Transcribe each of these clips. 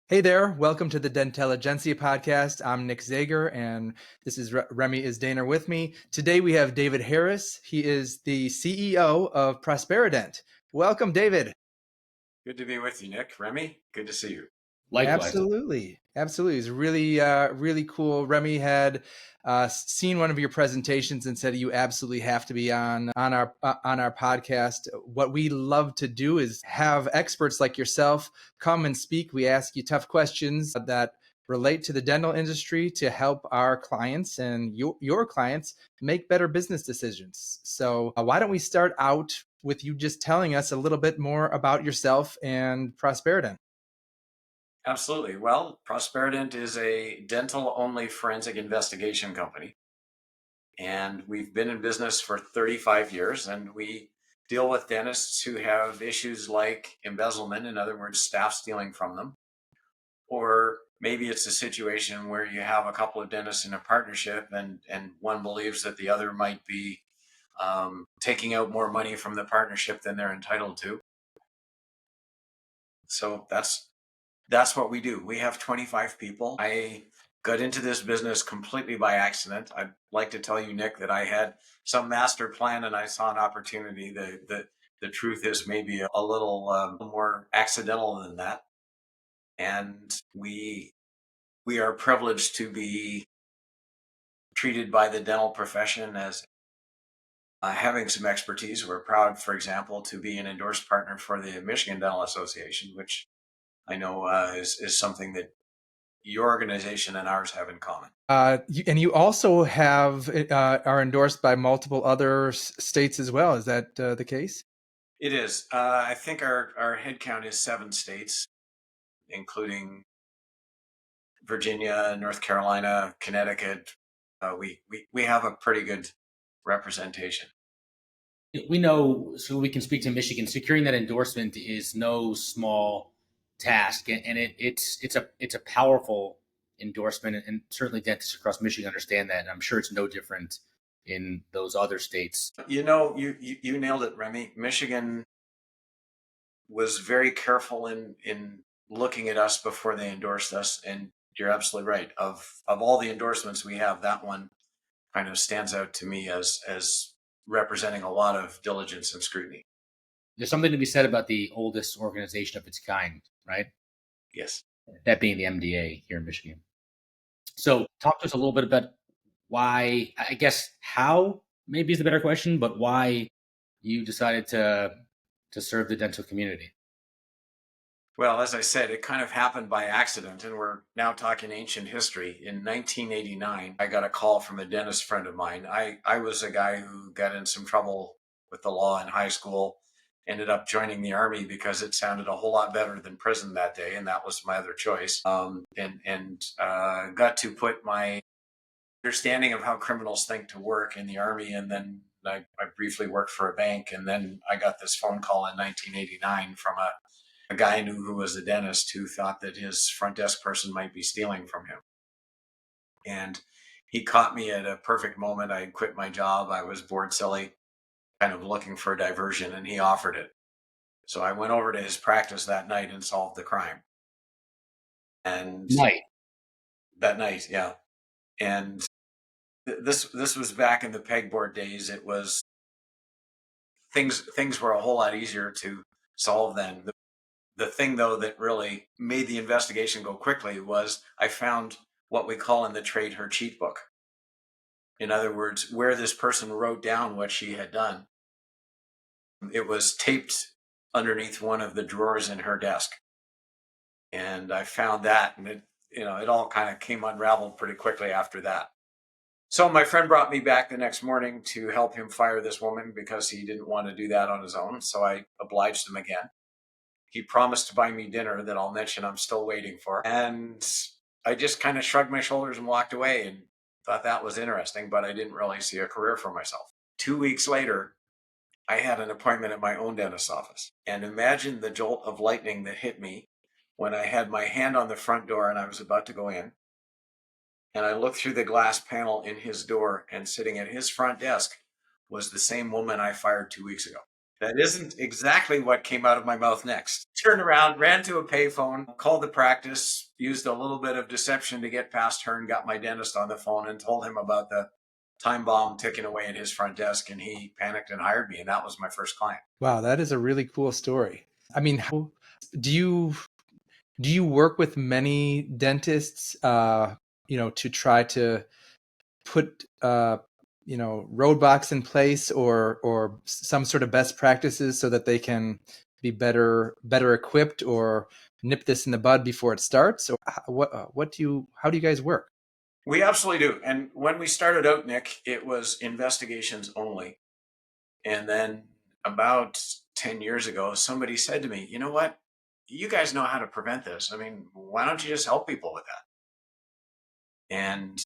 Hey there, welcome to the Dentelligenstia Podcast. I'm Nick Zagar, and this is Remy Isdaner with me. Today we have David Harris. He is the CEO of Prosperident. Welcome, David. Good to be with you, Nick. Remy, good to see you. Likewise. Absolutely. It's really cool. Remy had seen one of your presentations and said you absolutely have to be on our podcast. What we love to do is have experts like yourself come and speak. We ask you tough questions that relate to the dental industry to help our clients and your clients make better business decisions. So why don't we start out with you just telling us a little bit more about yourself and Prosperident? Absolutely. Well, Prosperident is a dental-only forensic investigation company, and we've been in business for 35 years, and we deal with dentists who have issues like embezzlement, in other words, staff stealing from them, or maybe it's a situation where you have a couple of dentists in a partnership and one believes that the other might be taking out more money from the partnership than they're entitled to. So that's what we do. We have 25 people. I got into this business completely by accident. I'd like to tell you, Nick, that I had some master plan and I saw an opportunity. The truth is maybe a little more accidental than that. And we are privileged to be treated by the dental profession as having some expertise. We're proud, for example, to be an endorsed partner for the Michigan Dental Association, which I know is something that your organization and ours have in common. And you also have are endorsed by multiple other states as well. Is that the case? It is. I think our head count is 7 states, including Virginia, North Carolina, Connecticut. We have a pretty good representation. We know, so we can speak to Michigan. Securing that endorsement is no small task, and it's a powerful endorsement, and certainly dentists across Michigan understand that. And I'm sure it's no different in those other states. You know, you nailed it, Remy. Michigan was very careful in looking at us before they endorsed us, and you're absolutely right. Of all the endorsements we have, that one kind of stands out to me as representing a lot of diligence and scrutiny. There's something to be said about the oldest organization of its kind, right? Yes. That being the MDA here in Michigan. So talk to us a little bit about why, I guess how maybe is the better question, but why you decided to serve the dental community. Well, as I said, it kind of happened by accident, and we're now talking ancient history. In 1989, I got a call from a dentist friend of mine. I was a guy who got in some trouble with the law in high school, ended up joining the Army because it sounded a whole lot better than prison that day, and that was my other choice. And got to put my understanding of how criminals think to work in the Army, and then I briefly worked for a bank, and then I got this phone call in 1989 from a guy I knew who was a dentist who thought that his front desk person might be stealing from him. And he caught me at a perfect moment. I had quit my job. I was bored silly, kind of looking for a diversion, and he offered it. So I went over to his practice that night and solved the crime. And that night, yeah. And this was back in the pegboard days. It was things were a whole lot easier to solve then. The thing, though, that really made the investigation go quickly was I found what we call in the trade her cheat book. In other words, where this person wrote down what she had done. It was taped underneath one of the drawers in her desk. And I found that, and it all kind of came unraveled pretty quickly after that. So my friend brought me back the next morning to help him fire this woman because he didn't want to do that on his own. So I obliged him again. He promised to buy me dinner that I'll mention I'm still waiting for. And I just kind of shrugged my shoulders and walked away and thought that was interesting, but I didn't really see a career for myself. 2 weeks later, I had an appointment at my own dentist's office. And imagine the jolt of lightning that hit me when I had my hand on the front door and I was about to go in. And I looked through the glass panel in his door, and sitting at his front desk was the same woman I fired 2 weeks ago. That isn't exactly what came out of my mouth next. Turned around, ran to a payphone, called the practice, used a little bit of deception to get past her, and got my dentist on the phone and told him about the time bomb ticking away at his front desk. And he panicked and hired me. And that was my first client. Wow, that is a really cool story. I mean, do you work with many dentists, to try to put roadblocks in place or some sort of best practices so that they can be better equipped or nip this in the bud before it starts? Or how do you guys work? We absolutely do. And when we started out, Nick, it was investigations only. And then about 10 years ago, somebody said to me, you know what? You guys know how to prevent this. I mean, why don't you just help people with that? And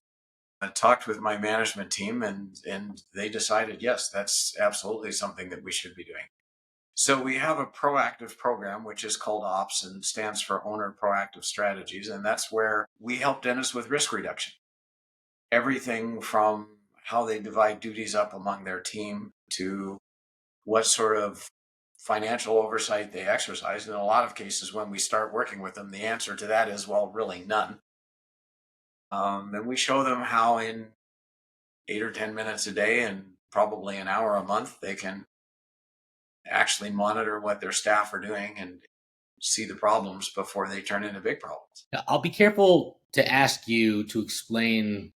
I talked with my management team and they decided, yes, that's absolutely something that we should be doing. So we have a proactive program, which is called OPS and stands for Owner Proactive Strategies. And that's where we help dentists with risk reduction. Everything from how they divide duties up among their team to what sort of financial oversight they exercise. In a lot of cases, when we start working with them, the answer to that is, well, really none. And we show them how in 8 or 10 minutes a day and probably an hour a month, they can actually monitor what their staff are doing and see the problems before they turn into big problems. Now, I'll be careful to ask you to explain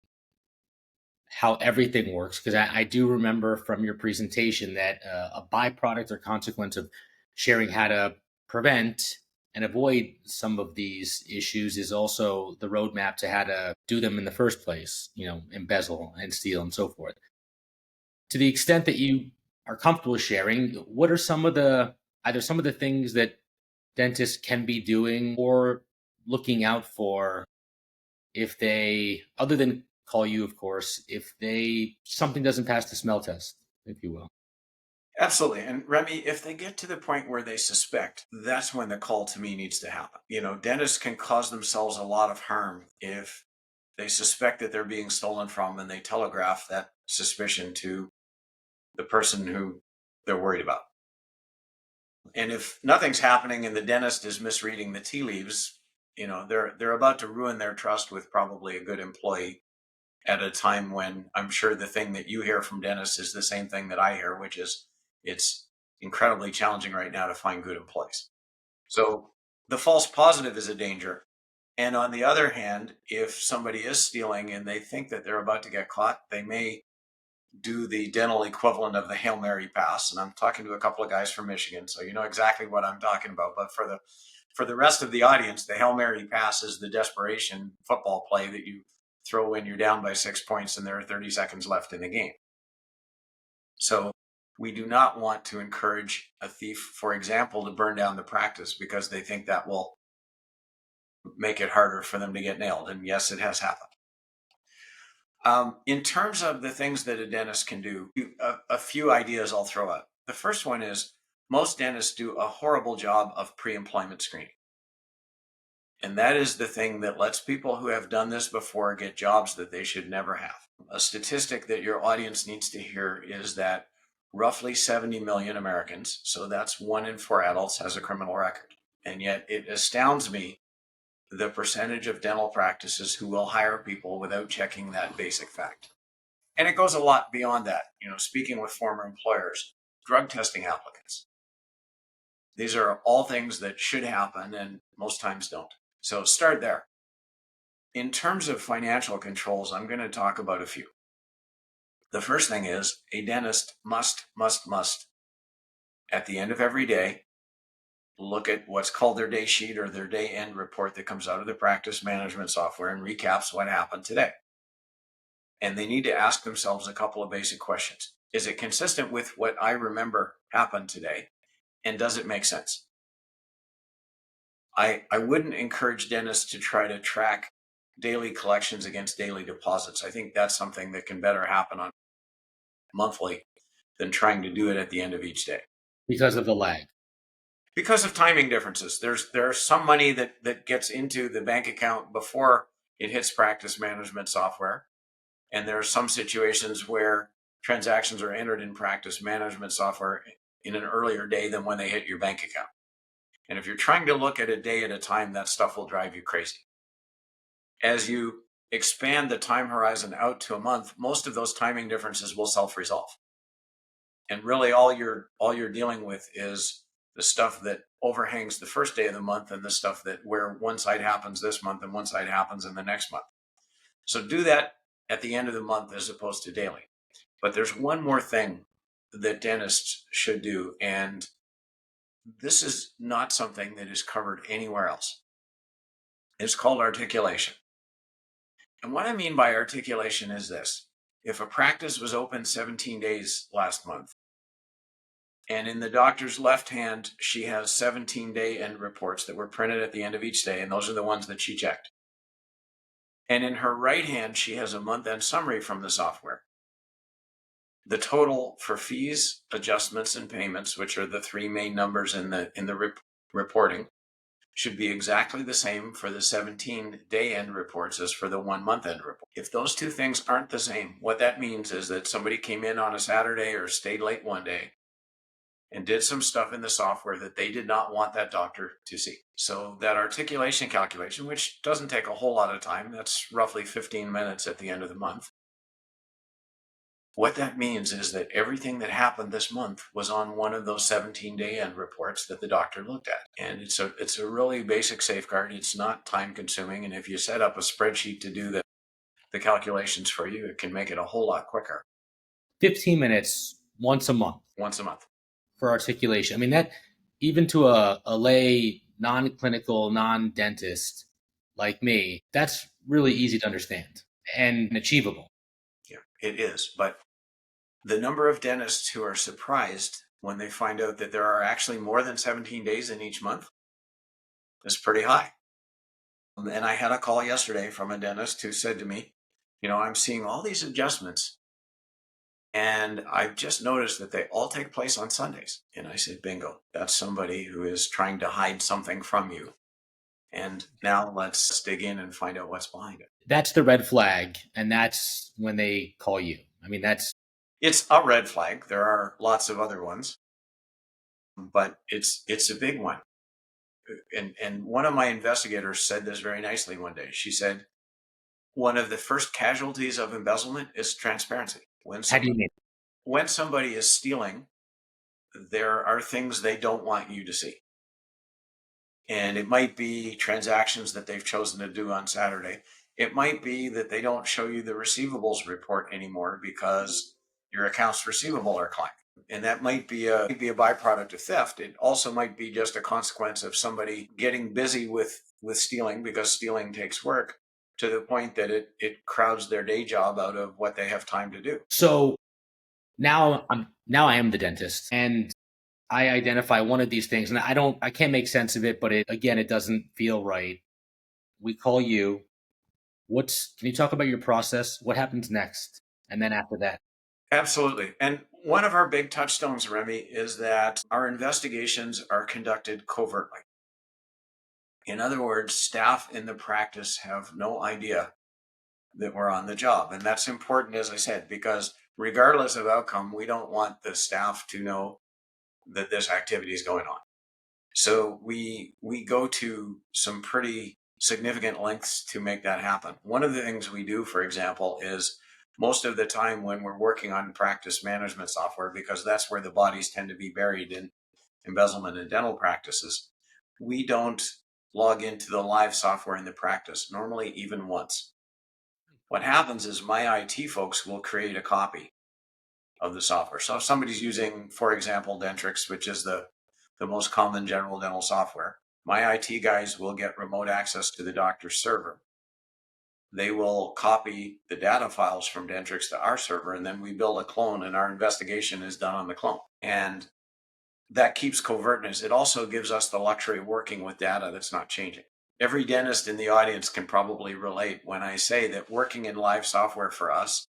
how everything works, because I do remember from your presentation that a byproduct or consequence of sharing how to prevent and avoid some of these issues is also the roadmap to how to do them in the first place, embezzle and steal and so forth. To the extent that you are comfortable sharing, what are some of the things that dentists can be doing or looking out for if they, other than call you, of course, if something doesn't pass the smell test, if you will? Absolutely. And Remy, if they get to the point where they suspect, that's when the call to me needs to happen. Dentists can cause themselves a lot of harm if they suspect that they're being stolen from and they telegraph that suspicion to the person who they're worried about. And if nothing's happening and the dentist is misreading the tea leaves, they're about to ruin their trust with probably a good employee at a time when I'm sure the thing that you hear from dentists is the same thing that I hear, which is it's incredibly challenging right now to find good employees. So the false positive is a danger. And on the other hand, if somebody is stealing and they think that they're about to get caught, they may do the dental equivalent of the Hail Mary pass. And I'm talking to a couple of guys from Michigan, so you know exactly what I'm talking about. But for the rest of the audience, the Hail Mary pass is the desperation football play that you throw when you're down by 6 points and there are 30 seconds left in the game. So we do not want to encourage a thief, for example, to burn down the practice because they think that will make it harder for them to get nailed. And yes, it has happened. In terms of the things that a dentist can do, a few ideas I'll throw out. The first one is most dentists do a horrible job of pre-employment screening. And that is the thing that lets people who have done this before get jobs that they should never have. A statistic that your audience needs to hear is that roughly 70 million Americans, so that's 1 in 4 adults, has a criminal record. And yet it astounds me the percentage of dental practices who will hire people without checking that basic fact. And it goes a lot beyond that. Speaking with former employers, drug testing applicants. These are all things that should happen and most times don't. So start there. In terms of financial controls, I'm going to talk about a few. The first thing is a dentist must, at the end of every day, look at what's called their day sheet or their day end report that comes out of the practice management software and recaps what happened today. And they need to ask themselves a couple of basic questions. Is it consistent with what I remember happened today? And does it make sense? I wouldn't encourage dentists to try to track daily collections against daily deposits. I think that's something that can better happen on monthly than trying to do it at the end of each day. Because of the lag. Because of timing differences. There's some money that gets into the bank account before it hits practice management software. And there are some situations where transactions are entered in practice management software in an earlier day than when they hit your bank account. And if you're trying to look at a day at a time, that stuff will drive you crazy. As you expand the time horizon out to a month, most of those timing differences will self-resolve. And really all you're dealing with is the stuff that overhangs the first day of the month and the stuff that where one side happens this month and one side happens in the next month. So do that at the end of the month as opposed to daily. But there's one more thing that dentists should do, and this is not something that is covered anywhere else. It's called articulation. And what I mean by articulation is this. If a practice was open 17 days last month, and in the doctor's left hand, she has 17-day end reports that were printed at the end of each day, and those are the ones that she checked. And in her right hand, she has a month-end summary from the software. The total for fees, adjustments, and payments, which are the three main numbers in the reporting, should be exactly the same for the 17-day end reports as for the 1 month end report. If those two things aren't the same, what that means is that somebody came in on a Saturday or stayed late one day and did some stuff in the software that they did not want that doctor to see. So that articulation calculation, which doesn't take a whole lot of time, that's roughly 15 minutes at the end of the month. What that means is that everything that happened this month was on one of those 17-day end reports that the doctor looked at. And it's a really basic safeguard. It's not time consuming. And if you set up a spreadsheet to do the calculations for you, it can make it a whole lot quicker. 15 minutes once a month. Once a month. For articulation. I mean, that even to a lay, non-clinical, non-dentist like me, that's really easy to understand and achievable. Yeah, it is. But the number of dentists who are surprised when they find out that there are actually more than 17 days in each month is pretty high. And I had a call yesterday from a dentist who said to me, I'm seeing all these adjustments, and I've just noticed that they all take place on Sundays. And I said, bingo, that's somebody who is trying to hide something from you. And now let's dig in and find out what's behind it. That's the red flag. And that's when they call you. I mean, it's a red flag. There are lots of other ones, but it's a big one. And one of my investigators said this very nicely one day. She said, one of the first casualties of embezzlement is transparency. How do you mean? When somebody is stealing, there are things they don't want you to see. And it might be transactions that they've chosen to do on Saturday. It might be that they don't show you the receivables report anymore because your accounts receivable are climbing. And that might be a byproduct of theft. It also might be just a consequence of somebody getting busy with stealing, because stealing takes work, to the point that it crowds their day job out of what they have time to do. So now I am the dentist, and I identify one of these things, and I can't make sense of it, but it doesn't feel right. We call you. Can you talk about your process? What happens next? And then after that? Absolutely. And one of our big touchstones, Remy, is that our investigations are conducted covertly. In other words, staff in the practice have no idea that we're on the job. And that's important, as I said, because regardless of outcome, we don't want the staff to know that this activity is going on. So we go to some pretty significant lengths to make that happen. One of the things we do, for example, is most of the time when we're working on practice management software, because that's where the bodies tend to be buried in embezzlement and dental practices, we don't log into the live software in the practice, normally even once. What happens is my IT folks will create a copy of the software. So if somebody's using, for example, Dentrix, which is the most common general dental software, my IT guys will get remote access to the doctor's server. They will copy the data files from Dentrix to our server, and then we build a clone, and our investigation is done on the clone. And that keeps covertness. It also gives us the luxury of working with data that's not changing. Every dentist in the audience can probably relate when I say that working in live software for us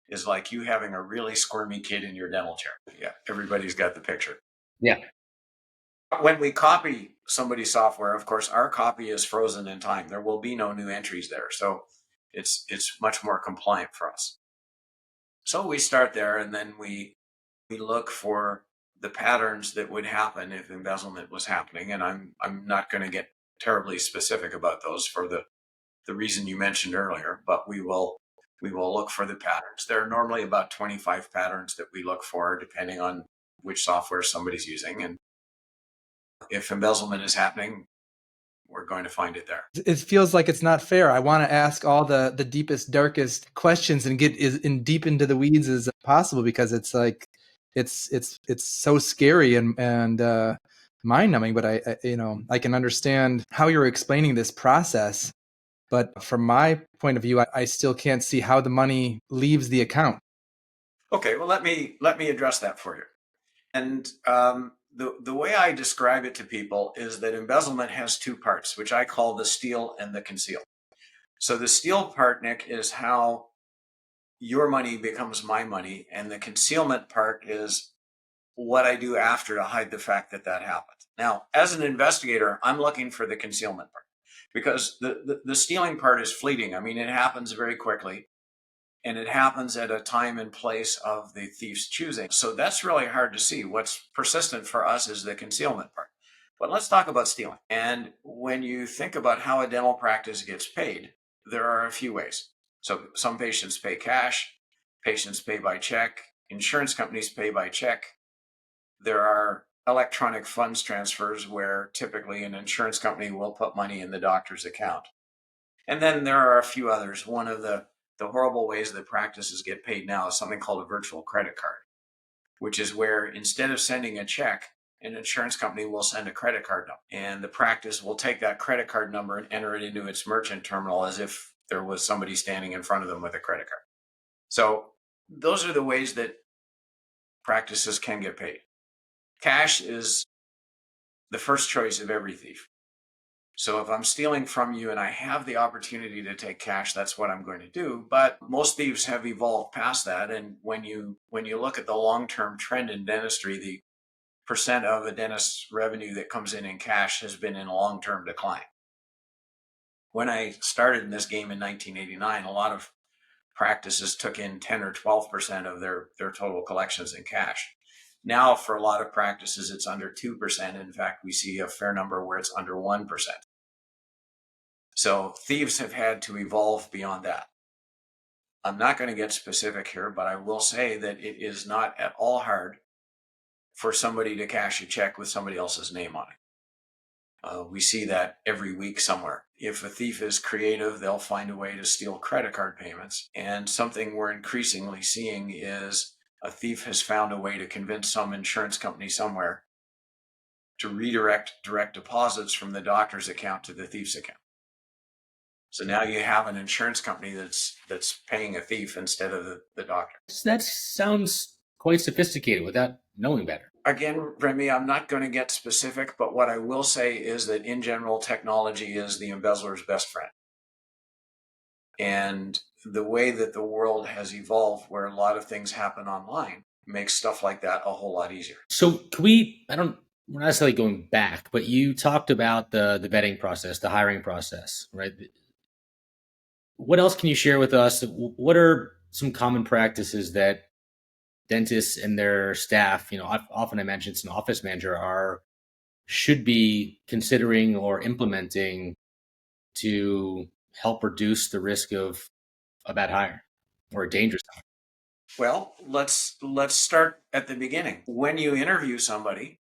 is like you having a really squirmy kid in your dental chair. Yeah, everybody's got the picture. Yeah. When we copy somebody's software, of course, our copy is frozen in time. There will be no new entries there. So it's much more compliant for us. So we start there, and then we look for the patterns that would happen if embezzlement was happening. And I'm not going to get terribly specific about those for the reason you mentioned earlier, but we will look for the patterns. There are normally about 25 patterns that we look for depending on which software somebody's using. And if embezzlement is happening, we're going to find it there. It feels like it's not fair. I want to ask all the deepest, darkest questions and get as deep into the weeds as possible, because it's like it's so scary and mind numbing. But I can understand how you're explaining this process. But from my point of view, I still can't see how the money leaves the account. Okay, well, let me address that for you. And the way I describe it to people is that embezzlement has two parts, which I call the steal and the conceal. So the steal part, Nick, is how your money becomes my money, and the concealment part is what I do after to hide the fact that happened. Now, as an investigator, I'm looking for the concealment part, because the stealing part is fleeting. I mean, it happens very quickly, and it happens at a time and place of the thief's choosing. So that's really hard to see. What's persistent for us is the concealment part. But let's talk about stealing. And when you think about how a dental practice gets paid, there are a few ways. So some patients pay cash, patients pay by check, insurance companies pay by check. There are electronic funds transfers where typically an insurance company will put money in the doctor's account. And then there are a few others. One of the horrible ways that practices get paid now is something called a virtual credit card, which is where instead of sending a check, an insurance company will send a credit card number. And the practice will take that credit card number and enter it into its merchant terminal as if there was somebody standing in front of them with a credit card. So those are the ways that practices can get paid. Cash is the first choice of every thief. So if I'm stealing from you and I have the opportunity to take cash, that's what I'm going to do. But most thieves have evolved past that. And when you look at the long-term trend in dentistry, the percent of a dentist's revenue that comes in cash has been in long-term decline. When I started in this game in 1989, a lot of practices took in 10 or 12% of their total collections in cash. Now, for a lot of practices, it's under 2%. In fact, we see a fair number where it's under 1%. So thieves have had to evolve beyond that. I'm not going to get specific here, but I will say that it is not at all hard for somebody to cash a check with somebody else's name on it. We see that every week somewhere. If a thief is creative, they'll find a way to steal credit card payments. And something we're increasingly seeing is a thief has found a way to convince some insurance company somewhere to redirect direct deposits from the doctor's account to the thief's account. So now you have an insurance company that's paying a thief instead of the doctor. That sounds quite sophisticated without knowing better. Again, Remy, I'm not going to get specific, but what I will say is that in general, technology is the embezzler's best friend. And the way that the world has evolved, where a lot of things happen online, makes stuff like that a whole lot easier. So we're not necessarily going back, but you talked about the vetting process, the hiring process, right? What else can you share with us? What are some common practices that dentists and their staff, often I mentioned it's an office manager, should be considering or implementing to help reduce the risk of a bad hire or a dangerous hire? Well, let's start at the beginning. When you interview somebody,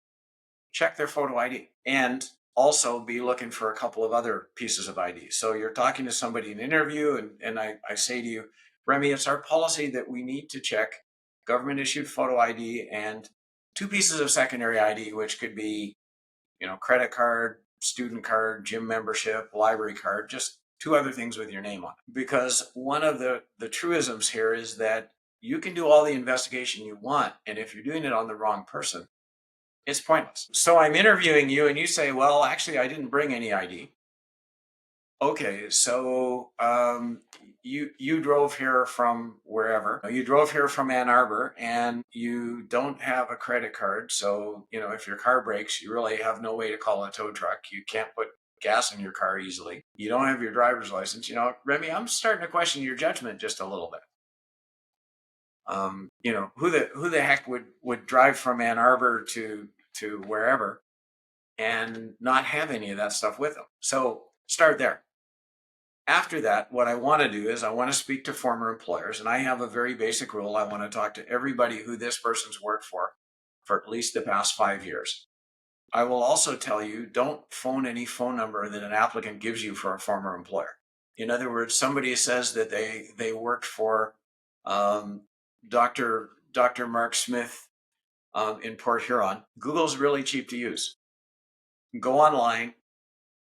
check their photo ID and also be looking for a couple of other pieces of ID. So you're talking to somebody in an interview and I say to you, Remy, it's our policy that we need to check government issued photo ID and two pieces of secondary ID, which could be, credit card, student card, gym membership, library card, just two other things with your name on it. Because one of the truisms here is that you can do all the investigation you want, and if you're doing it on the wrong person, it's pointless. So I'm interviewing you and you say, well, actually, I didn't bring any ID. Okay, so you drove here from wherever. You drove here from Ann Arbor and you don't have a credit card. So, if your car breaks, you really have no way to call a tow truck. You can't put gas in your car easily. You don't have your driver's license. Remy, I'm starting to question your judgment just a little bit. Who the heck would drive from Ann Arbor to wherever and not have any of that stuff with them? So start there. After that, what I want to do is I want to speak to former employers, and I have a very basic rule. I want to talk to everybody who this person's worked for at least the past 5 years. I will also tell you, don't phone any phone number that an applicant gives you for a former employer. In other words, somebody says that they worked for Dr. Mark Smith in Port Huron. Google's really cheap to use. Go online,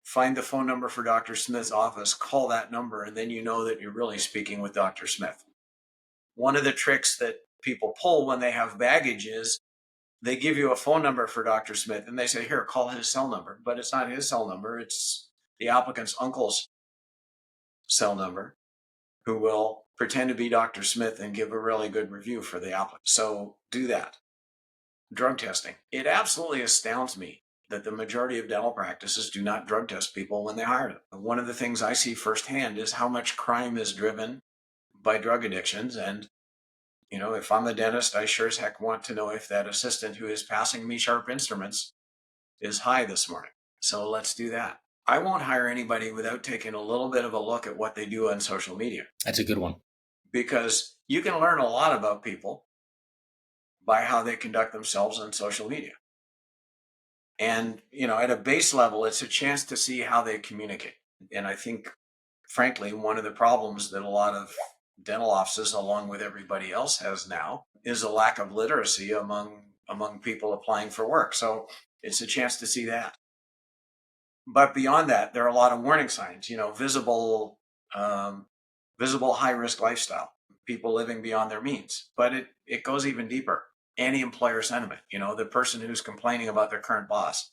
find the phone number for Dr. Smith's office, call that number, and then you know that you're really speaking with Dr. Smith. One of the tricks that people pull when they have baggage is they give you a phone number for Dr. Smith and they say, here, call his cell number. But it's not his cell number. It's the applicant's uncle's cell number, who will pretend to be Dr. Smith and give a really good review for the applicant. So do that. Drug testing. It absolutely astounds me that the majority of dental practices do not drug test people when they hire them. One of the things I see firsthand is how much crime is driven by drug addictions. And, if I'm a dentist, I sure as heck want to know if that assistant who is passing me sharp instruments is high this morning. So let's do that. I won't hire anybody without taking a little bit of a look at what they do on social media. That's a good one. Because you can learn a lot about people by how they conduct themselves on social media. And, at a base level, it's a chance to see how they communicate. And I think, frankly, one of the problems that a lot of dental offices, along with everybody else, has now is a lack of literacy among people applying for work. So it's a chance to see that. But beyond that, there are a lot of warning signs, visible high-risk lifestyle, people living beyond their means. But it goes even deeper. Anti-employer sentiment, the person who's complaining about their current boss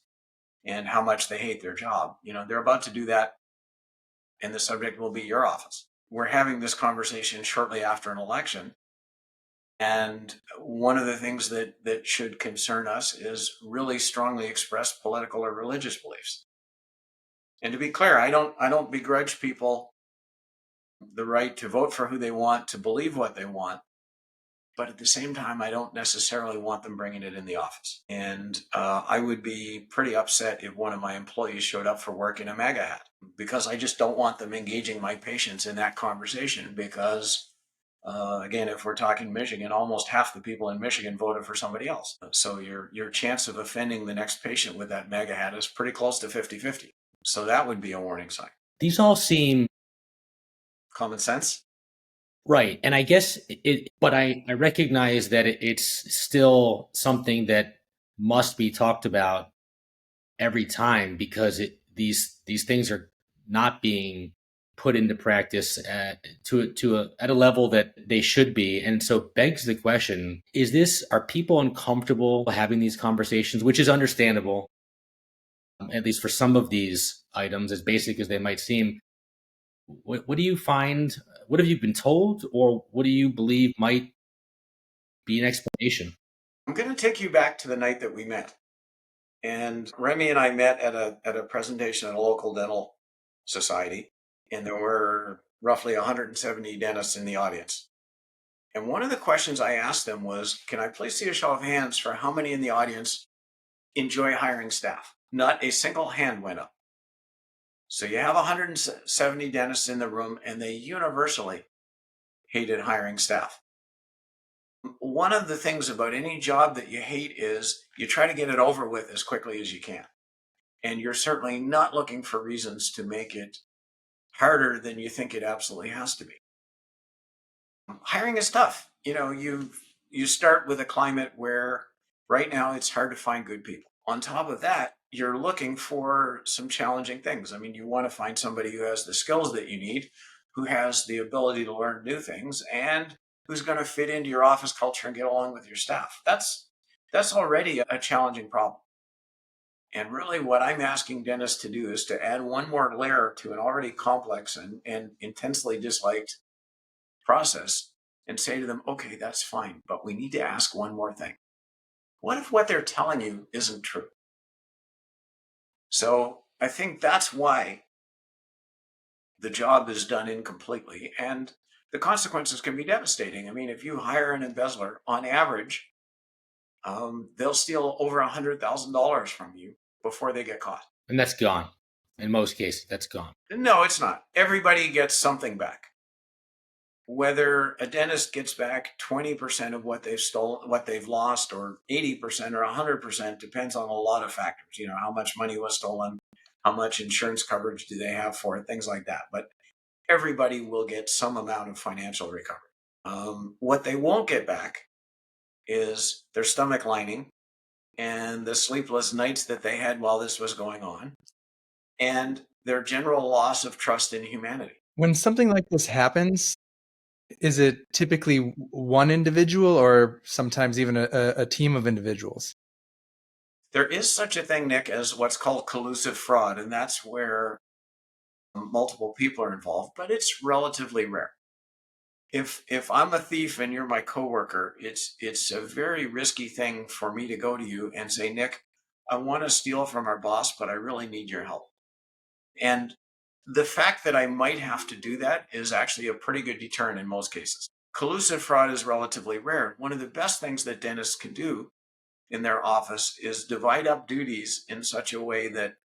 and how much they hate their job. They're about to do that, and the subject will be your office. We're having this conversation shortly after an election. And one of the things that should concern us is really strongly expressed political or religious beliefs. And to be clear, I don't begrudge people the right to vote for who they want, to believe what they want. But at the same time, I don't necessarily want them bringing it in the office. And I would be pretty upset if one of my employees showed up for work in a MAGA hat, because I just don't want them engaging my patients in that conversation. Because, again, if we're talking Michigan, almost half the people in Michigan voted for somebody else. So your chance of offending the next patient with that MAGA hat is pretty close to 50-50. So that would be a warning sign. These all seem common sense. Right. And I guess but I recognize that it's still something that must be talked about every time, because these things are not being put into practice at a level that they should be. And so begs the question, are people uncomfortable having these conversations, which is understandable, at least for some of these items, as basic as they might seem. What do you find? What have you been told, or what do you believe might be an explanation? I'm going to take you back to the night that we met. And Remy and I met at a presentation at a local dental society, and there were roughly 170 dentists in the audience. And one of the questions I asked them was, can I please see a show of hands for how many in the audience enjoy hiring staff? Not a single hand went up. So you have 170 dentists in the room, and they universally hated hiring staff. One of the things about any job that you hate is you try to get it over with as quickly as you can. And you're certainly not looking for reasons to make it harder than you think it absolutely has to be. Hiring is tough. You start with a climate where right now it's hard to find good people. On top of that, you're looking for some challenging things. I mean, you want to find somebody who has the skills that you need, who has the ability to learn new things, and who's going to fit into your office culture and get along with your staff. That's already a challenging problem. And really what I'm asking dentists to do is to add one more layer to an already complex and intensely disliked process, and say to them, okay, that's fine, but we need to ask one more thing. What if what they're telling you isn't true? So I think that's why the job is done incompletely. And the consequences can be devastating. I mean, if you hire an embezzler, on average, they'll steal over $100,000 from you before they get caught. And that's gone. In most cases, that's gone. No, it's not. Everybody gets something back. Whether a dentist gets back 20% of what they've stolen, what they've lost, or 80% or 100% depends on a lot of factors. You know, how much money was stolen, how much insurance coverage do they have for it, things like that. But everybody will get some amount of financial recovery. What they won't get back is their stomach lining and the sleepless nights that they had while this was going on, and their general loss of trust in humanity. When something like this happens, is it typically one individual or sometimes even a team of individuals? There is such a thing, Nick, as what's called collusive fraud, and that's where multiple people are involved, but it's relatively rare. If I'm a thief and you're my coworker, it's a very risky thing for me to go to you and say, Nick, I want to steal from our boss, but I really need your help. And the fact that I might have to do that is actually a pretty good deterrent in most cases. Collusive fraud is relatively rare. One of the best things that dentists can do in their office is divide up duties in such a way that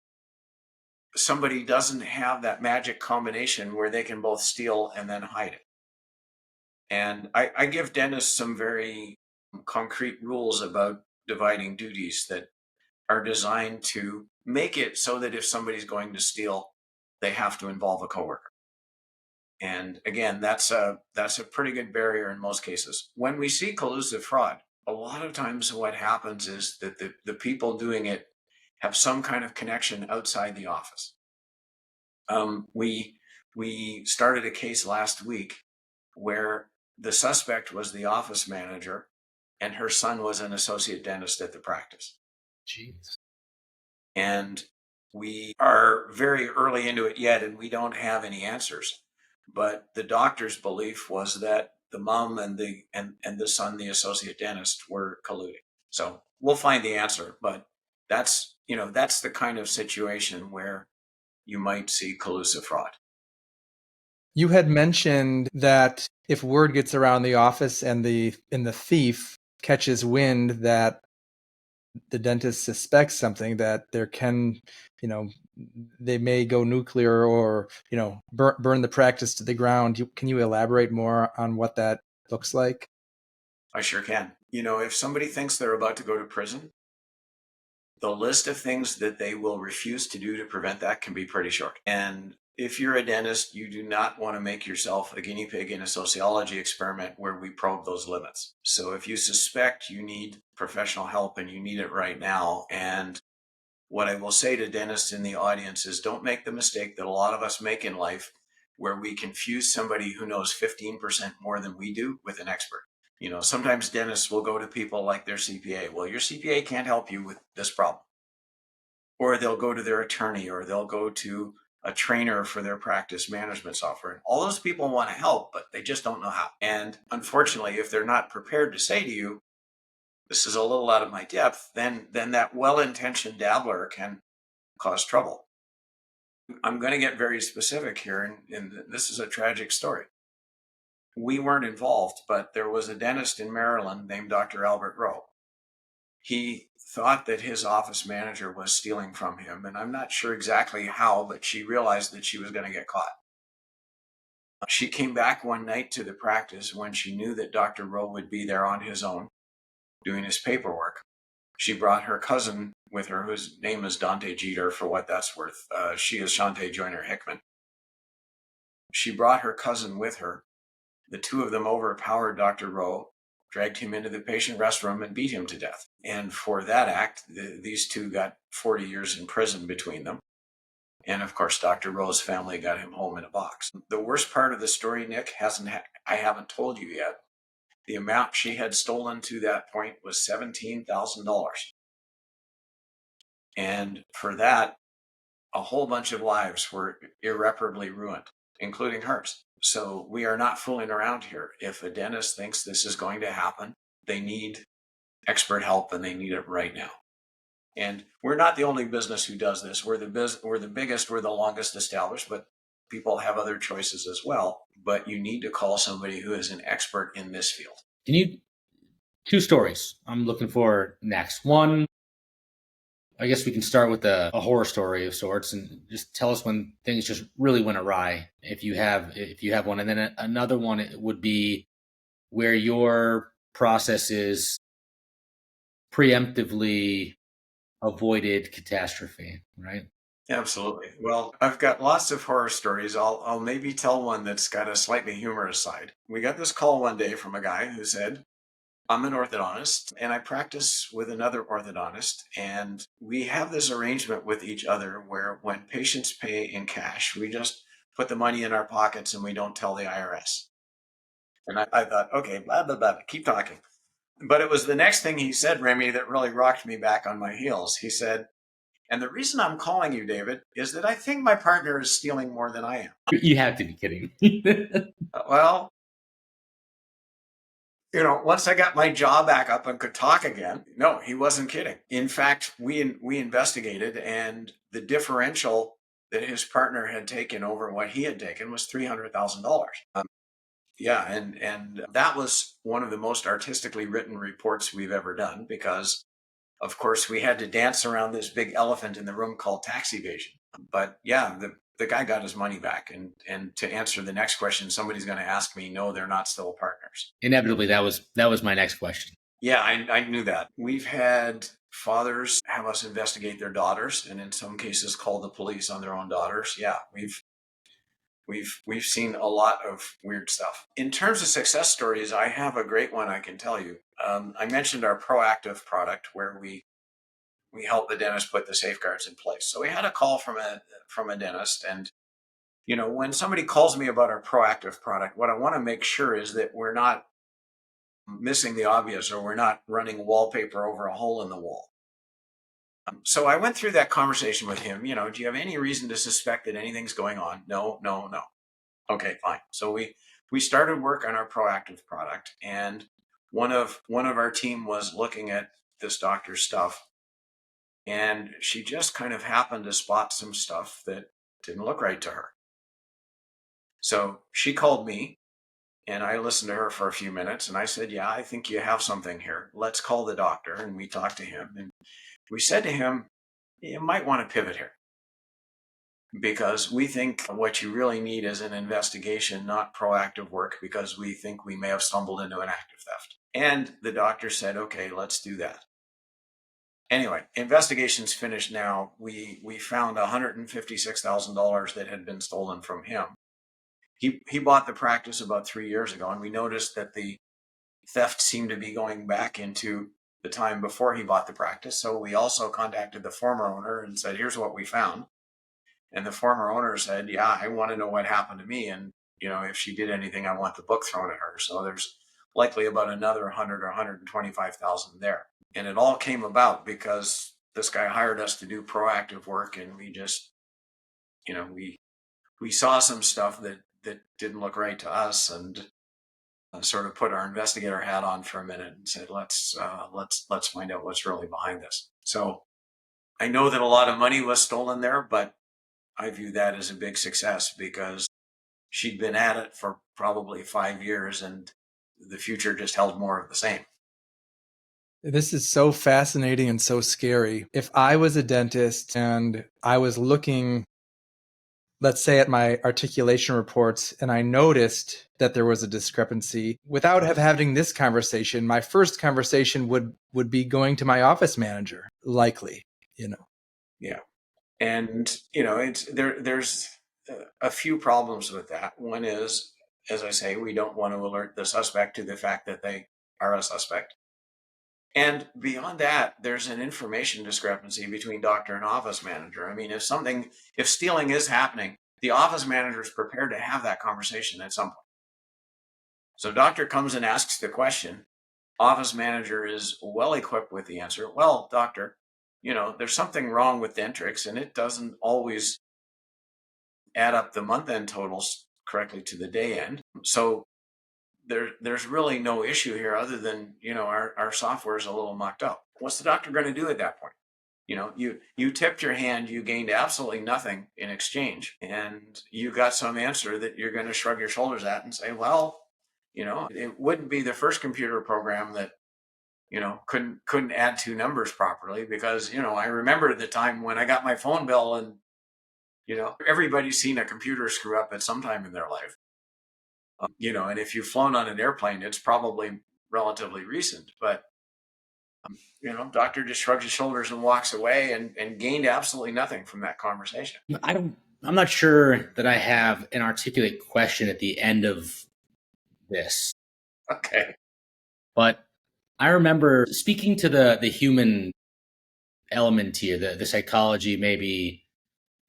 somebody doesn't have that magic combination where they can both steal and then hide it. And I give dentists some very concrete rules about dividing duties that are designed to make it so that if somebody's going to steal, they have to involve a coworker. And again, that's a pretty good barrier in most cases. When we see collusive fraud, a lot of times what happens is that the people doing it have some kind of connection outside the office. We started a case last week where the suspect was the office manager and her son was an associate dentist at the practice. Jeez. And we are very early into it yet, and we don't have any answers. But the doctor's belief was that the mom and the son, the associate dentist, were colluding. So we'll find the answer, but that's the kind of situation where you might see collusive fraud. You had mentioned that if word gets around the office and the thief catches wind that the dentist suspects something, that there can, they may go nuclear or, burn the practice to the ground. Can you elaborate more on what that looks like? I sure can. If somebody thinks they're about to go to prison, the list of things that they will refuse to do to prevent that can be pretty short. And if you're a dentist, you do not want to make yourself a guinea pig in a sociology experiment where we probe those limits. So if you suspect you need professional help and you need it right now, and what I will say to dentists in the audience is don't make the mistake that a lot of us make in life where we confuse somebody who knows 15% more than we do with an expert. Sometimes dentists will go to people like their CPA. Well, your CPA can't help you with this problem. Or they'll go to their attorney, or they'll go to a trainer for their practice management software. And all those people want to help, but they just don't know how. And unfortunately, if they're not prepared to say to you, this is a little out of my depth, then that well-intentioned dabbler can cause trouble. I'm going to get very specific here, and this is a tragic story. We weren't involved, but there was a dentist in Maryland named Dr. Albert Rowe. He thought that his office manager was stealing from him, and I'm not sure exactly how, but she realized that she was going to get caught. She came back one night to the practice when she knew that Dr. Rowe would be there on his own doing his paperwork. She brought her cousin with her, whose name is Dante Jeter, for what that's worth. She is Shante Joyner Hickman. She brought her cousin with her. The two of them overpowered Dr. Rowe, dragged him into the patient restroom, and beat him to death. And for that act, these two got 40 years in prison between them. And of course, Dr. Rowe's family got him home in a box. The worst part of the story, Nick, I haven't told you yet. The amount she had stolen to that point was $17,000. And for that, a whole bunch of lives were irreparably ruined, including hers. So we are not fooling around here. If a dentist thinks this is going to happen, they need expert help, and they need it right now. And we're not the only business who does this. We're the biggest, we're the longest established, but People have other choices as well, but you need to call somebody who is an expert in this field. Can you, two stories I'm looking for next. One, I guess we can start with a horror story of sorts, and just tell us when things just really went awry, if you have one. And then another one would be where your processes preemptively avoided catastrophe, right? Absolutely. Well, I've got lots of horror stories. I'll maybe tell one that's got a slightly humorous side. We got this call one day from a guy who said, I'm an orthodontist and I practice with another orthodontist. And we have this arrangement with each other where when patients pay in cash, we just put the money in our pockets and we don't tell the IRS. And I thought, okay, blah, blah, blah, keep talking. But it was the next thing he said, Remy, that really rocked me back on my heels. He said, and the reason I'm calling you, David, is that I think my partner is stealing more than I am. You have to be kidding. Well, once I got my jaw back up and could talk again, no, he wasn't kidding. In fact, we investigated, and the differential that his partner had taken over what he had taken was $300,000. Yeah, and that was one of the most artistically written reports we've ever done because, of course, we had to dance around this big elephant in the room called tax evasion. But yeah, the guy got his money back. And to answer the next question, somebody's going to ask me, no, they're not still partners. Inevitably, that was my next question. Yeah, I knew that. We've had fathers have us investigate their daughters, and in some cases call the police on their own daughters. Yeah, we've seen a lot of weird stuff. In terms of success stories, I have a great one I can tell you. I mentioned our proactive product where we help the dentist put the safeguards in place. So we had a call from a dentist, and when somebody calls me about our proactive product, what I want to make sure is that we're not missing the obvious, or we're not running wallpaper over a hole in the wall. So I went through that conversation with him. Do you have any reason to suspect that anything's going on? No. Okay, fine. So we started work on our proactive product, and one of our team was looking at this doctor's stuff, and she just kind of happened to spot some stuff that didn't look right to her. So she called me, and I listened to her for a few minutes, and I said, yeah, I think you have something here. Let's call the doctor. And we talked to him, and we said to him, you might want to pivot here, because we think what you really need is an investigation, not proactive work, because we think we may have stumbled into an act of theft. And the doctor said, okay, let's do that. Anyway, investigation's finished now. We found $156,000 that had been stolen from him. He bought the practice about 3 years ago, and we noticed that the theft seemed to be going back into the time before he bought the practice. So we also contacted the former owner and said, here's what we found. And the former owner said, yeah, I want to know what happened to me. And, if she did anything, I want the book thrown at her. So there's likely about another 100 or 125,000 there. And it all came about because this guy hired us to do proactive work. And we just, we saw some stuff that didn't look right to us, and sort of put our investigator hat on for a minute and said, let's find out what's really behind this. So I know that a lot of money was stolen there, but I view that as a big success because she'd been at it for probably 5 years, and the future just held more of the same. This is so fascinating and so scary. If I was a dentist and I was looking, let's say, at my articulation reports, and I noticed that there was a discrepancy, without having this conversation, my first conversation would be going to my office manager, likely, Yeah. And, there's a few problems with that. One is, as I say, we don't want to alert the suspect to the fact that they are a suspect. And beyond that, there's an information discrepancy between doctor and office manager. I mean, if stealing is happening, the office manager is prepared to have that conversation at some point. So doctor comes and asks the question. Office manager is well equipped with the answer. Well, doctor, there's something wrong with Dentrix, and it doesn't always add up the month-end totals correctly to the day end. So there's really no issue here other than, our software is a little mucked up. What's the doctor going to do at that point? You tipped your hand, you gained absolutely nothing in exchange, and you got some answer that you're going to shrug your shoulders at and say, well, it wouldn't be the first computer program that couldn't add two numbers properly, because I remember the time when I got my phone bill, and everybody's seen a computer screw up at some time in their life. And if you've flown on an airplane, it's probably relatively recent, but doctor just shrugs his shoulders and walks away, and gained absolutely nothing from that conversation. I'm not sure that I have an articulate question at the end of this. Okay. But I remember speaking to the human element here, the psychology maybe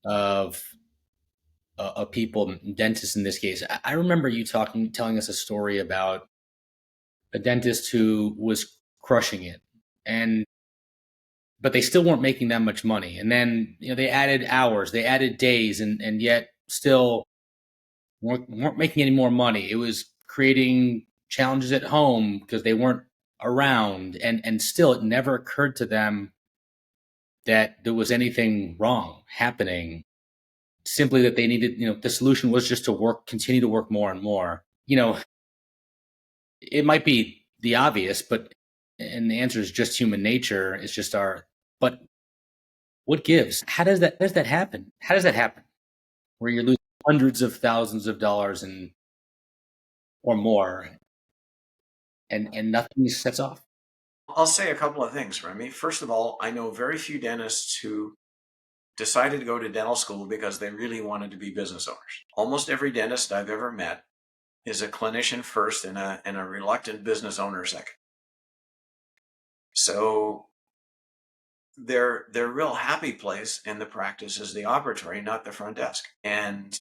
of people, dentists in this case. I remember you telling us a story about a dentist who was crushing it, but they still weren't making that much money. And then they added hours, they added days, and yet still weren't making any more money. It was creating challenges at home because they weren't around, and still it never occurred to them that there was anything wrong happening. Simply that they needed, the solution was just to continue to work more and more. It might be the obvious, and the answer is just human nature. It's just but what gives? How does that happen? How does that happen? Where you're losing hundreds of thousands of dollars or more, and nothing sets off. I'll say a couple of things, Remy. First of all, I know very few dentists who decided to go to dental school because they really wanted to be business owners. Almost every dentist I've ever met is a clinician first and a reluctant business owner second. So their real happy place in the practice is the operatory, not the front desk. And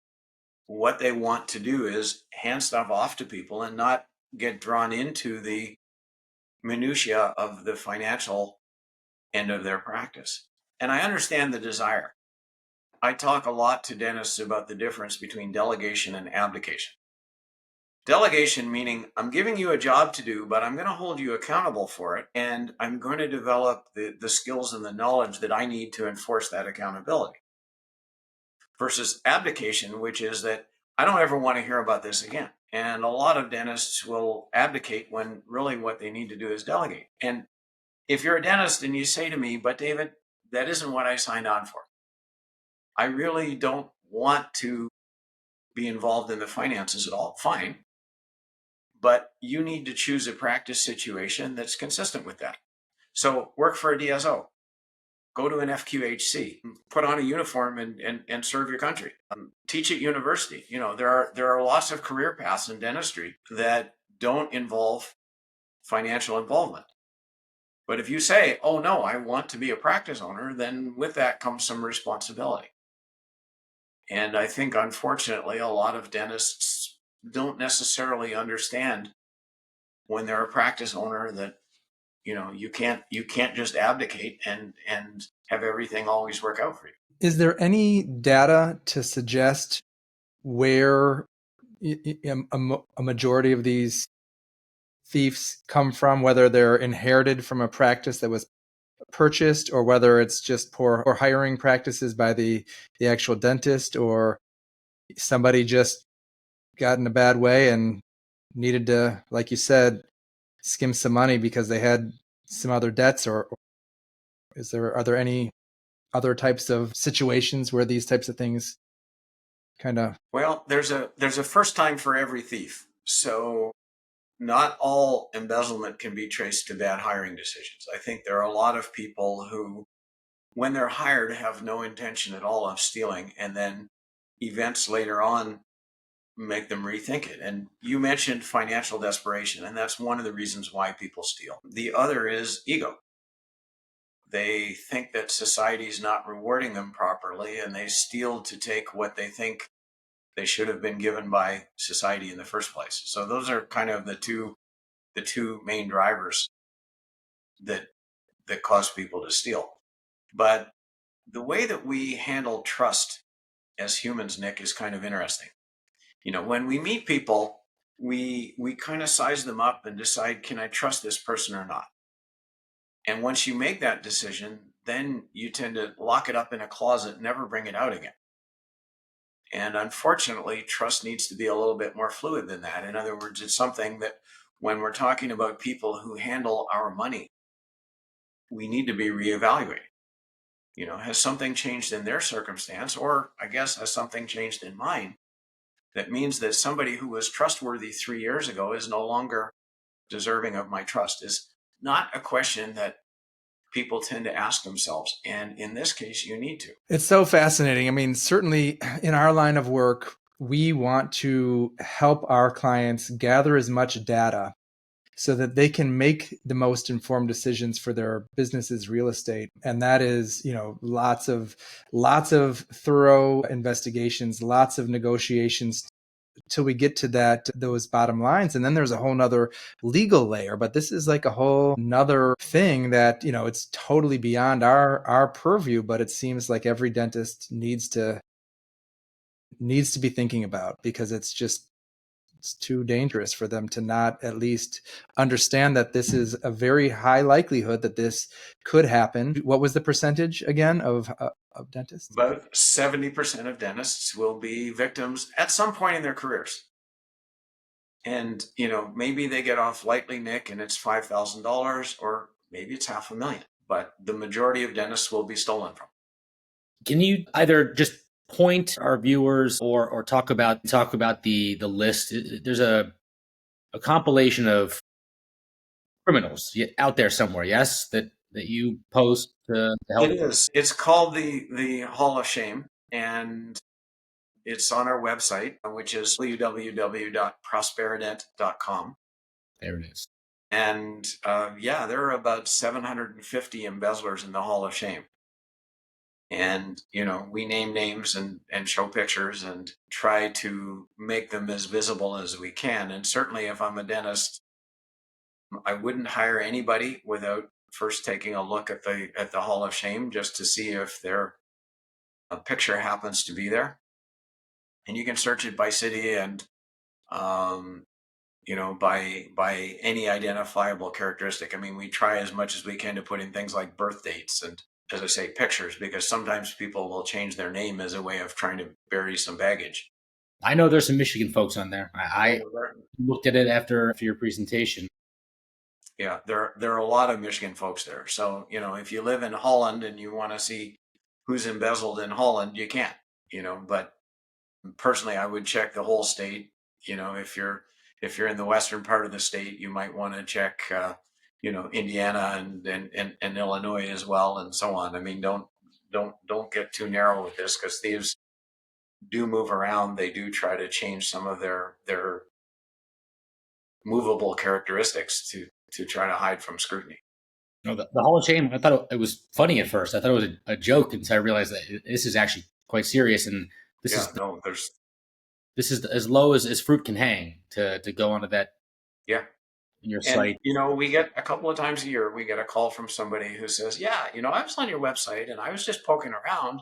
what they want to do is hand stuff off to people and not get drawn into the minutia of the financial end of their practice. And I understand the desire. I talk a lot to dentists about the difference between delegation and abdication. Delegation meaning I'm giving you a job to do, but I'm going to hold you accountable for it, and I'm going to develop the skills and the knowledge that I need to enforce that accountability. Versus abdication, which is that I don't ever want to hear about this again. And a lot of dentists will abdicate when really what they need to do is delegate. And if you're a dentist and you say to me, but David, that isn't what I signed on for. I really don't want to be involved in the finances at all. Fine. But you need to choose a practice situation that's consistent with that. So work for a DSO, go to an FQHC, put on a uniform and serve your country. Teach at university. There are lots of career paths in dentistry that don't involve financial involvement. But if you say, oh no, I want to be a practice owner, then with that comes some responsibility. And I think, unfortunately, a lot of dentists don't necessarily understand when they're a practice owner that, you can't just abdicate and have everything always work out for you. Is there any data to suggest where a majority of these thieves come from, whether they're inherited from a practice that was purchased, or whether it's just poor or hiring practices by the actual dentist, or somebody just got in a bad way and needed to, like you said, skim some money because they had some other debts? Or are there any other types of situations where these types of things kind of... Well, there's a first time for every thief. So not all embezzlement can be traced to bad hiring decisions. I think there are a lot of people who, when they're hired, have no intention at all of stealing, and then events later on make them rethink it. And you mentioned financial desperation, and that's one of the reasons why people steal. The other is ego. They think that society is not rewarding them properly, and they steal to take what they think they should have been given by society in the first place. So those are kind of the two main drivers that cause people to steal. But the way that we handle trust as humans, Nick, is kind of interesting. When we meet people, we kind of size them up and decide, can I trust this person or not? And once you make that decision, then you tend to lock it up in a closet, never bring it out again. And unfortunately, trust needs to be a little bit more fluid than that. In other words, it's something that when we're talking about people who handle our money, we need to be reevaluating. Has something changed in their circumstance? Or I guess has something changed in mine? That means that somebody who was trustworthy 3 years ago is no longer deserving of my trust, is not a question that people tend to ask themselves. And in this case, you need to. It's so fascinating. I mean, certainly in our line of work, we want to help our clients gather as much data so that they can make the most informed decisions for their business's real estate. And that is, lots of thorough investigations, lots of negotiations till we get to those bottom lines. And then there's a whole nother legal layer, but this is like a whole nother thing that, it's totally beyond our purview, but it seems like every dentist needs to be thinking about, because it's too dangerous for them to not at least understand that this is a very high likelihood that this could happen. What was the percentage again of dentists? About 70% of dentists will be victims at some point in their careers. And, maybe they get off lightly, Nick, and it's $5,000, or maybe it's $500,000, but the majority of dentists will be stolen from. Can you either just point our viewers or talk about the list? There's a compilation of criminals out there somewhere, yes, that you post to help. It is. It's called the Hall of Shame, and it's on our website, which is www.prosperident.com. There it is. And there are about 750 embezzlers in the Hall of Shame. And, we name names and show pictures and try to make them as visible as we can. And certainly if I'm a dentist, I wouldn't hire anybody without first taking a look at the Hall of Shame, just to see if their picture happens to be there. And you can search it by city and, by any identifiable characteristic. I mean, we try as much as we can to put in things like birth dates and, as I say, pictures, because sometimes people will change their name as a way of trying to bury some baggage. I know there's some Michigan folks on there. I looked at it after your presentation. Yeah, there are a lot of Michigan folks there. So, if you live in Holland and you want to see who's embezzled in Holland, you can, but personally, I would check the whole state. If you're in the western part of the state, you might want to check, Indiana and Illinois as well, and so on. I mean, don't get too narrow with this, because thieves do move around. They do try to change some of their movable characteristics to try to hide from scrutiny. The Hall of Shame, I thought it was funny at first. I thought it was a joke until I realized that this is actually quite serious. And this is as low as fruit can hang to go onto that. Yeah. In your site. We get a couple of times a year, we get a call from somebody who says, I was on your website and I was just poking around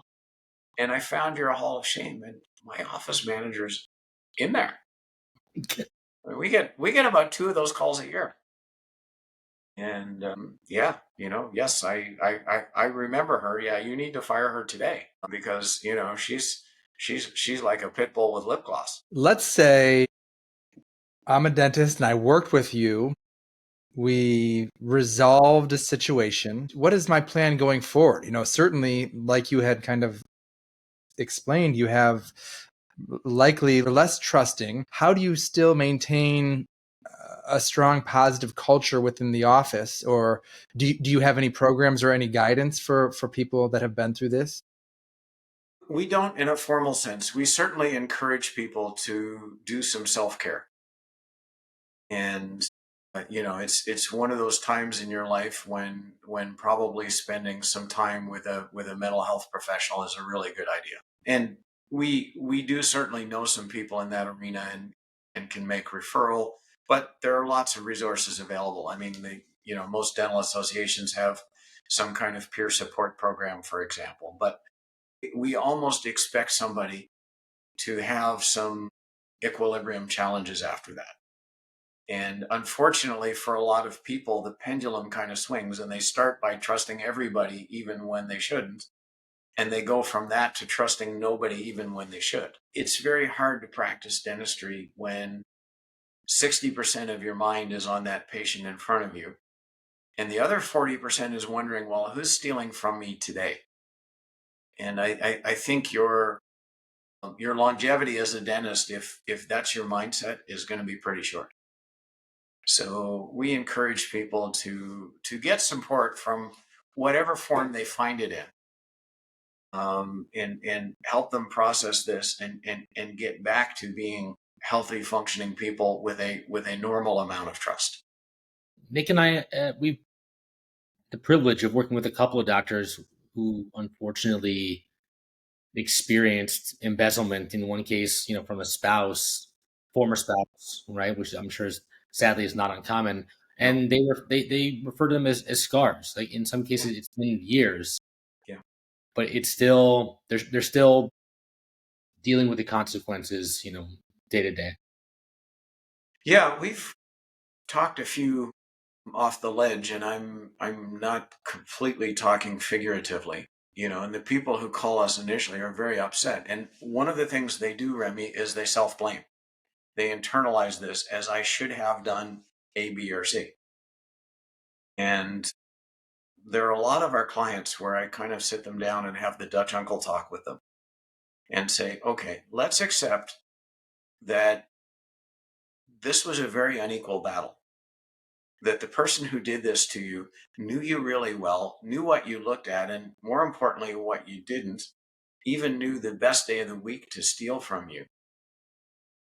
and I found your Hall of Shame and my office manager's in there. We get about 2 of those calls a year. And yes, I remember her. Yeah, you need to fire her today, because she's like a pit bull with lip gloss. Let's say I'm a dentist and I worked with you. We resolved a situation. What is my plan going forward? Certainly, like you had kind of explained, you have likely less trusting. How do you still maintain a strong positive culture within the office? Or do you have any programs or any guidance for people that have been through this? We don't in a formal sense. We certainly encourage people to do some self-care. And it's one of those times in your life when probably spending some time with a mental health professional is a really good idea. And we do certainly know some people in that arena and can make referral, but there are lots of resources available. I mean, most dental associations have some kind of peer support program, for example, but we almost expect somebody to have some equilibrium challenges after that. And unfortunately, for a lot of people, the pendulum kind of swings and they start by trusting everybody, even when they shouldn't. And they go from that to trusting nobody, even when they should. It's very hard to practice dentistry when 60% of your mind is on that patient in front of you. And the other 40% is wondering, well, who's stealing from me today? And I think your longevity as a dentist, if that's your mindset, is going to be pretty short. So we encourage people to get support from whatever form they find it in, and help them process this and get back to being healthy, functioning people with a normal amount of trust. Nick and I, we've the privilege of working with a couple of doctors who unfortunately experienced embezzlement in one case, from a former spouse, right? Which I'm sure sadly is not uncommon. And they refer to them as scars. Like in some cases, it's been years. Yeah. But it's still they're still dealing with the consequences, day to day. Yeah, we've talked a few off the ledge, and I'm not completely talking figuratively. And the people who call us initially are very upset. And one of the things they do, Remy, is they self-blame. They internalize this as I should have done A, B, or C. And there are a lot of our clients where I kind of sit them down and have the Dutch uncle talk with them and say, okay, let's accept that this was a very unequal battle. That the person who did this to you knew you really well, knew what you looked at, and more importantly, what you didn't, even knew the best day of the week to steal from you.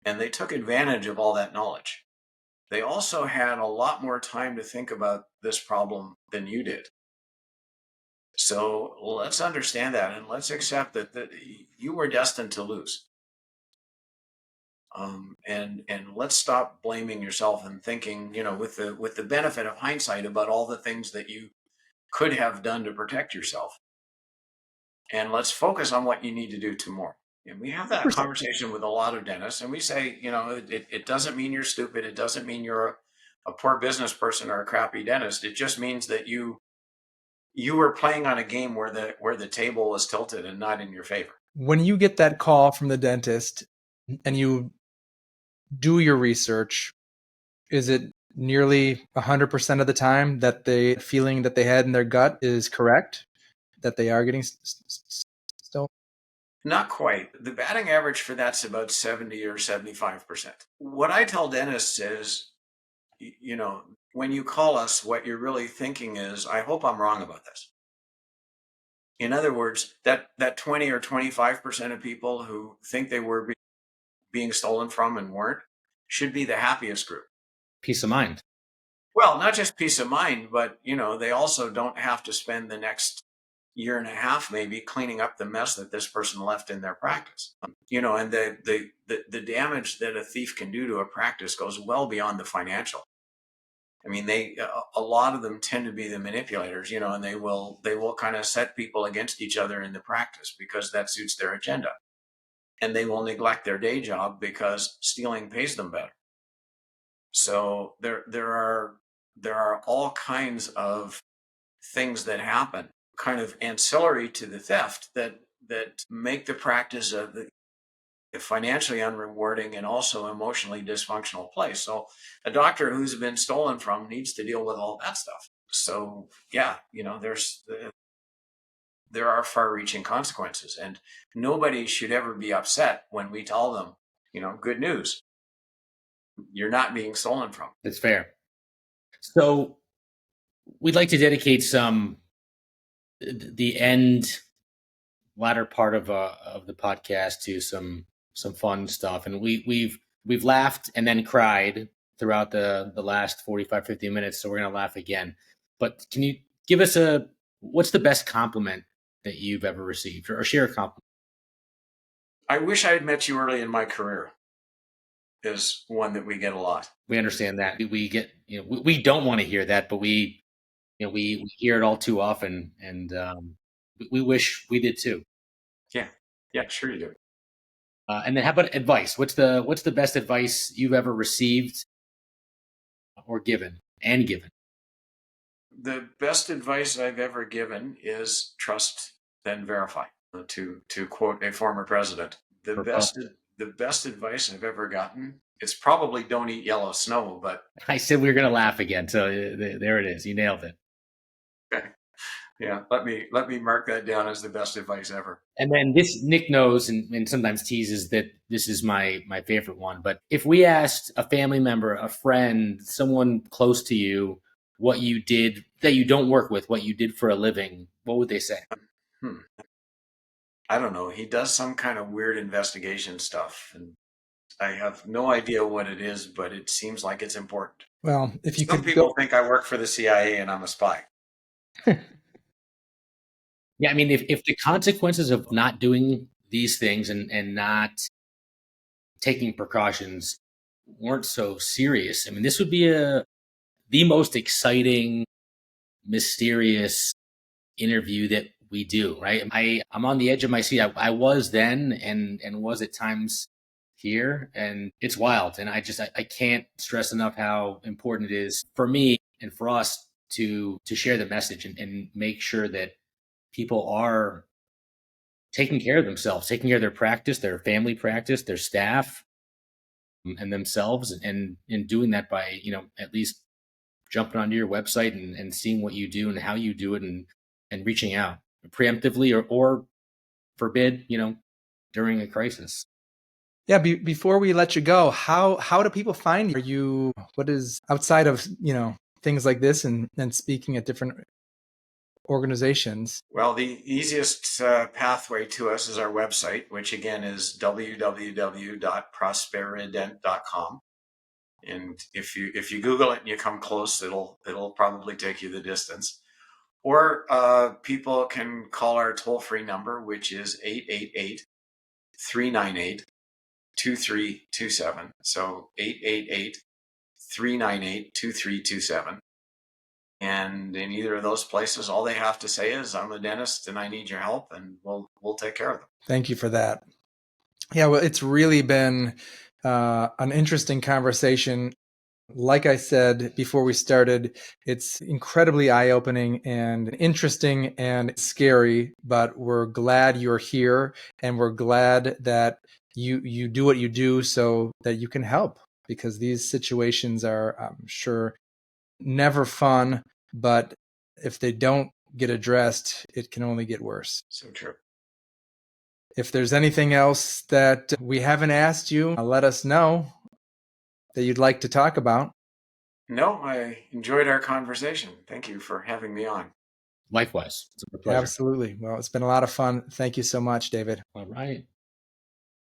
And they took advantage of all that knowledge. They also had a lot more time to think about this problem than you did. So let's understand that, and let's accept that you were destined to lose. And let's stop blaming yourself and thinking, with the benefit of hindsight, about all the things that you could have done to protect yourself. And let's focus on what you need to do tomorrow. And we have that conversation with a lot of dentists, and we say, it doesn't mean you're stupid. It doesn't mean you're a poor business person or a crappy dentist. It just means that you were playing on a game where the table was tilted and not in your favor. When you get that call from the dentist and you do your research, is it nearly 100% of the time that the feeling that they had in their gut is correct, that they are getting still? Not quite. The batting average for that's about 70 or 75%. What I tell dentists is, when you call us, what you're really thinking is, I hope I'm wrong about this. In other words, that 20 or 25% of people who think they were being stolen from and weren't should be the happiest group. Peace of mind. Well, not just peace of mind, but, they also don't have to spend the next year and a half maybe cleaning up the mess that this person left in their practice. And the damage that a thief can do to a practice goes well beyond the financial. I mean, a lot of them tend to be the manipulators, and they will kind of set people against each other in the practice because that suits their agenda. And they will neglect their day job because stealing pays them better. So there are all kinds of things that happen, kind of ancillary to the theft, that make the practice of a financially unrewarding and also emotionally dysfunctional place. So a doctor who's been stolen from needs to deal with all that stuff. So yeah, there are far-reaching consequences, and nobody should ever be upset when we tell them, good news, you're not being stolen from. That's fair. So we'd like to dedicate the latter part of the podcast to some fun stuff. And we've laughed and then cried throughout the last 45, 50 minutes. So we're going to laugh again. But can you give us what's the best compliment that you've ever received, or share a compliment? I wish I had met you early in my career is one that we get a lot. We understand that. We get, we don't want to hear that, but we hear it all too often, and we wish we did too. Yeah, sure you do. And then how about advice? What's the best advice you've ever received? or given and given? The best advice I've ever given is trust, then verify. To quote a former president, the best advice I've ever gotten. It's probably don't eat yellow snow, but I said we were going to laugh again, so there it is. You nailed it. okay. Yeah, let me mark that down as the best advice ever. And then this, Nick knows and sometimes teases that this is my favorite one. But if we asked a family member, a friend, someone close to you, what you did that you don't work with, what you did for a living, what would they say? I don't know. He does some kind of weird investigation stuff, and I have no idea what it is, but it seems like it's important. Well, if you Some could people go, think I work for the CIA and I'm a spy. Yeah, I mean, if the consequences of not doing these things and not taking precautions weren't so serious, I mean, this would be the most exciting, mysterious interview that we do, right? I'm on the edge of my seat. I was then and was at times here, and it's wild. And I can't stress enough how important it is for me and for us to share the message and make sure that people are taking care of themselves, taking care of their practice, their family practice, their staff, and themselves, and in doing that by, at least jumping onto your website and seeing what you do and how you do it, and reaching out preemptively or forbid, during a crisis. yeah, before we let you go, how do people find you? What is outside of, things like this and speaking at different organizations? Well, the easiest pathway to us is our website, which again is www.prosperident.com. And if you Google it and you come close, it'll probably take you the distance. Or people can call our toll-free number, which is 888-398-2327. So 888-398-2327. And in either of those places, all they have to say is, I'm a dentist and I need your help, and we'll take care of them. Thank you for that. Yeah, well, it's really been an interesting conversation. Like I said before we started, it's incredibly eye-opening and interesting and scary, but we're glad you're here, and we're glad that you do what you do so that you can help, because these situations are, I'm sure, never fun, but if they don't get addressed, it can only get worse. So true. If there's anything else that we haven't asked you, let us know that you'd like to talk about. No, I enjoyed our conversation. Thank you for having me on. Likewise. It's a pleasure. Absolutely. Well, it's been a lot of fun. Thank you so much, David. All right.